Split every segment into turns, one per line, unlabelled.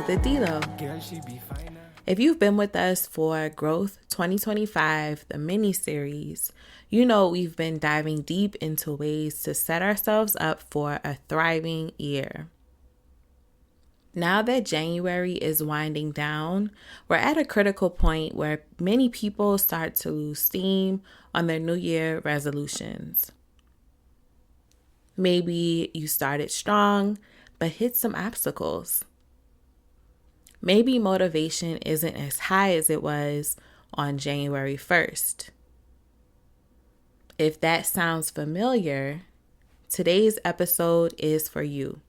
to the DLOH. If you've been with us for Growth 2025, the mini-series, you know we've been diving deep into ways to set ourselves up for a thriving year. Now that January is winding down, we're at a critical point where many people start to lose steam on their New Year resolutions. Maybe you started strong, but hit some obstacles. Maybe motivation isn't as high as it was on January 1st. If that sounds familiar, today's episode is for you.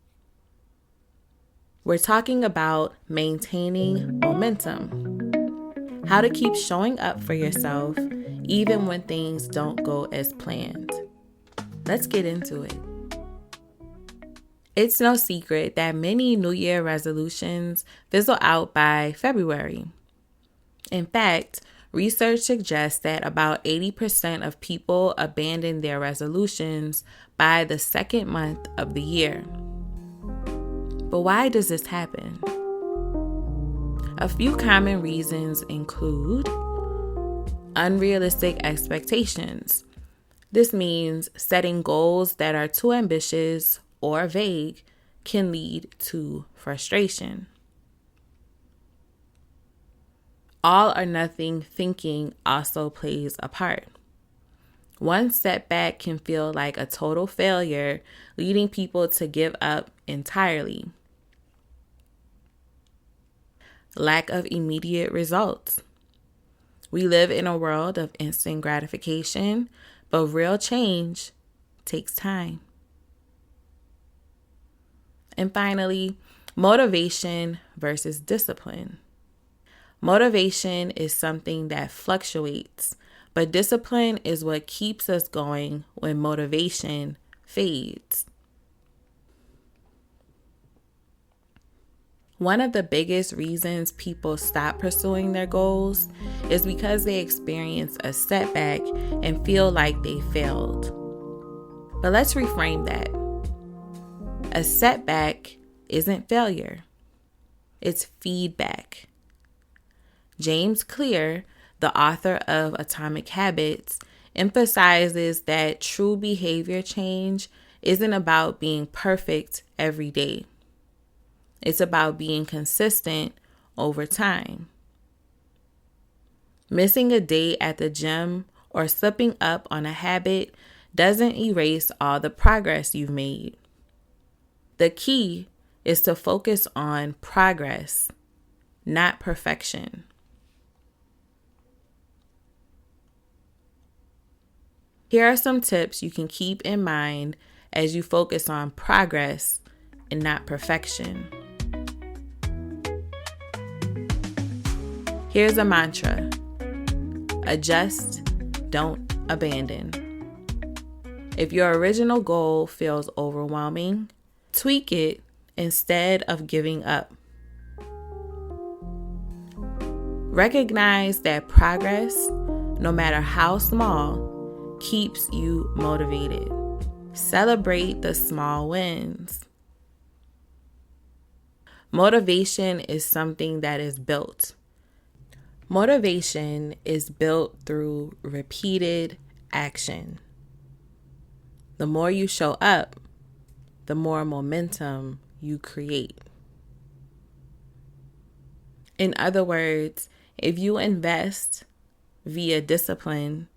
We're talking about maintaining momentum, how to keep showing up for yourself even when things don't go as planned. Let's get into it. It's no secret that many New Year resolutions fizzle out by February. In fact, research suggests that about 80% of people abandon their resolutions by the second month of the year. But why does this happen? A few common reasons include unrealistic expectations. This means setting goals that are too ambitious or vague can lead to frustration. All or nothing thinking also plays a part. One setback can feel like a total failure, leading people to give up entirely. Lack of immediate results. We live in a world of instant gratification, but real change takes time. And finally, motivation versus discipline. Motivation is something that fluctuates, but discipline is what keeps us going when motivation fades. One of the biggest reasons people stop pursuing their goals is because they experience a setback and feel like they failed. But let's reframe that. A setback isn't failure. It's feedback. James Clear, the author of Atomic Habits, emphasizes that true behavior change isn't about being perfect every day. It's about being consistent over time. Missing a day at the gym or slipping up on a habit doesn't erase all the progress you've made. The key is to focus on progress, not perfection. Here are some tips you can keep in mind as you focus on progress and not perfection. Here's a mantra: adjust, don't abandon. If your original goal feels overwhelming, tweak it instead of giving up. Recognize that progress, no matter how small, keeps you motivated. Celebrate the small wins. Motivation is something that is built. Motivation is built through repeated action. The more you show up, the more momentum you create. In other words, if you invest via discipline,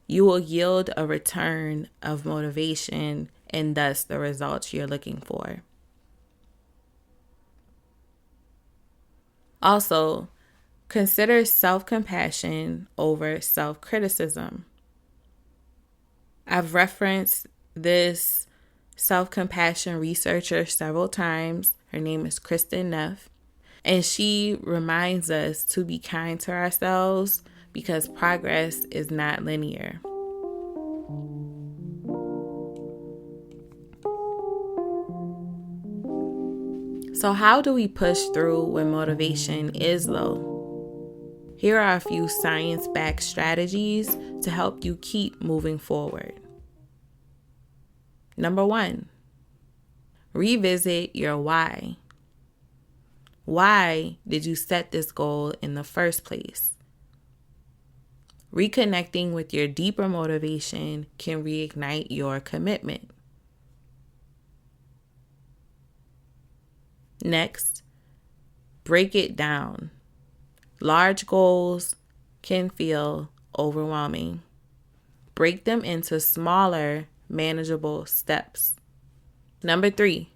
you will yield a return of motivation and thus the results you're looking for. Also, consider self-compassion over self-criticism. I've referenced this self-compassion researcher several times. Her name is Neff, and she reminds us to be kind to ourselves because progress is not linear. So how do we push through when motivation is low? Here are a few science-backed strategies to help you keep moving forward. Number 1, revisit your why. Why did you set this goal in the first place? Reconnecting with your deeper motivation can reignite your commitment. Next, break it down. Large goals can feel overwhelming. Break them into smaller, manageable steps. Number 3,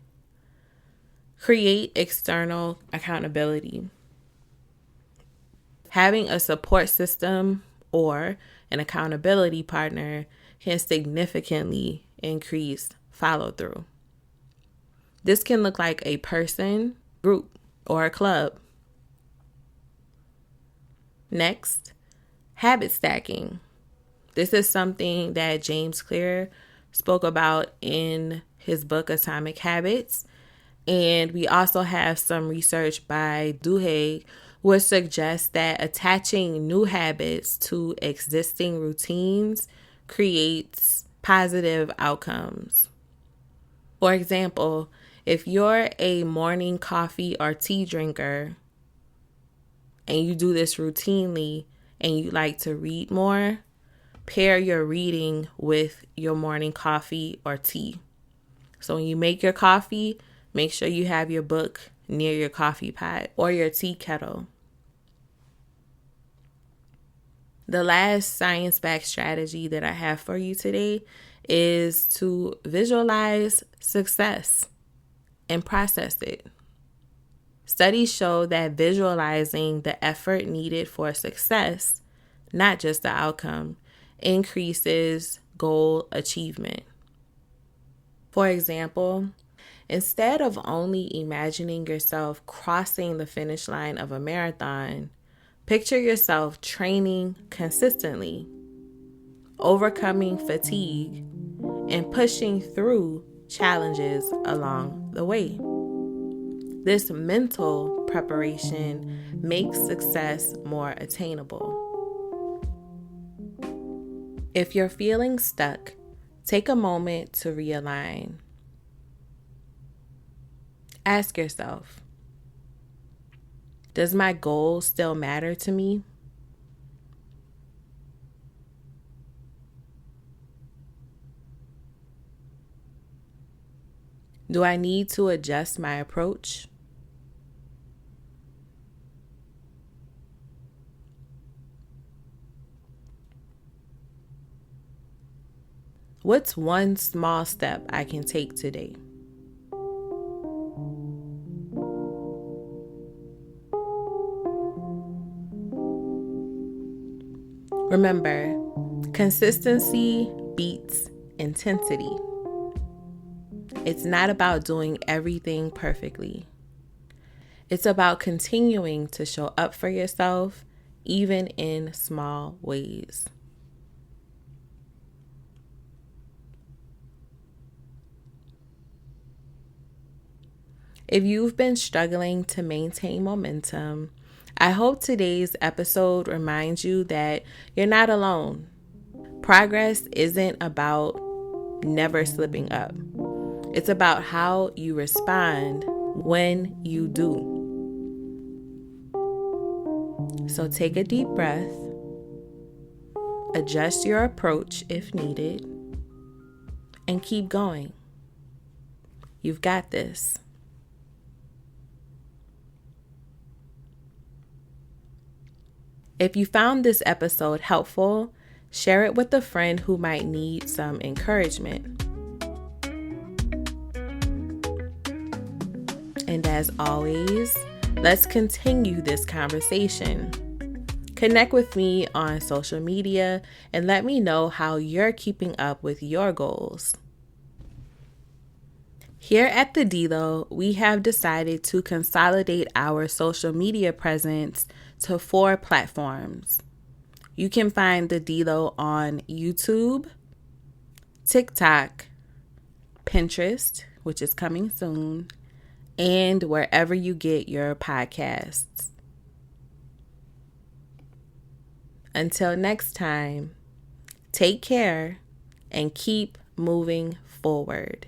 create external accountability. Having a support system or an accountability partner can significantly increase follow-through. This can look like a person, group, or a club. Next, habit stacking. This is something that James Clear spoke about in his book, Atomic Habits. And we also have some research by DLOH, which suggests that attaching new habits to existing routines creates positive outcomes. For example, if you're a morning coffee or tea drinker and you do this routinely and you like to read more, pair your reading with your morning coffee or tea. So when you make your coffee, make sure you have your book near your coffee pot or your tea kettle. The last science-backed strategy that I have for you today is to visualize success and process it. Studies show that visualizing the effort needed for success, not just the outcome, increases goal achievement. For example, instead of only imagining yourself crossing the finish line of a marathon, picture yourself training consistently, overcoming fatigue, and pushing through challenges along the way. This mental preparation makes success more attainable. If you're feeling stuck, take a moment to realign. Ask yourself, does my goal still matter to me? Do I need to adjust my approach? What's one small step I can take today? Remember, consistency beats intensity. It's not about doing everything perfectly. It's about continuing to show up for yourself, even in small ways. If you've been struggling to maintain momentum, I hope today's episode reminds you that you're not alone. Progress isn't about never slipping up. It's about how you respond when you do. So take a deep breath, adjust your approach if needed, and keep going. You've got this. If you found this episode helpful, share it with a friend who might need some encouragement. And as always, let's continue this conversation. Connect with me on social media and let me know how you're keeping up with your goals. Here at the DLOH, we have decided to consolidate our social media presence to 4 platforms. You can find the DLOH on YouTube, TikTok, Pinterest, which is coming soon, and wherever you get your podcasts. Until next time, take care and keep moving forward.